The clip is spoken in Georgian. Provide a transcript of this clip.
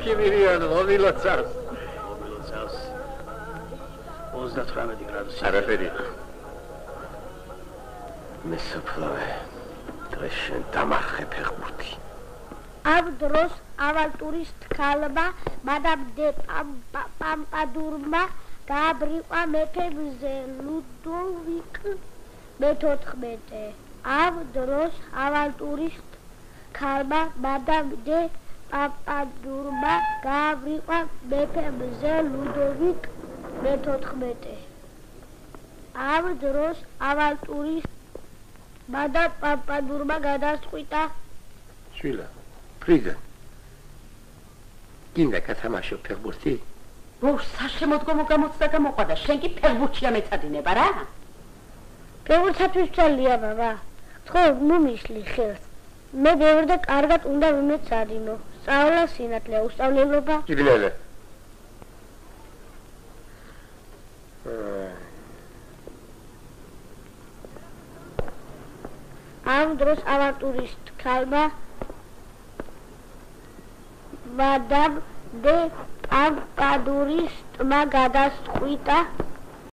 Kimirian, Omilocas. 38 გრადუსი. არაფერი. მე საფლავე. დღეს შენ დამარხე ფეხბურთი. ამ დროს ავალტურის თქალმა მადამ დე პამპადურმა გააბრიყვა მეფე მზე ლუდოვიკ მე-14. ამ დროს ავალტურის თქალმა მადამ დე პამპადურმა გააბრიყვა მეფე მზე ლუდოვიკ მე-14. ამ დროს ავალტურის მადამ პამპადურმა გადასწყვიტა შვილა ფრიგა გინდა გათამაშო ფეხბურთი? საშემოდგომო გამოცდა გამოყვადა, შენ კი ფეხბურთშია მეცადინება რა? ფეხბურთთვის წელია ბაბა. ხო, მომიშლი ხელს. მე ბევრ და კარგად უნდა მომეცადინო. სწავლა, სინათლე, უსწავლელობა. იბნელე. ამ დროს ავანტურის თქალმა მადამ დე პამპადურის ტმა გადასწყვიტა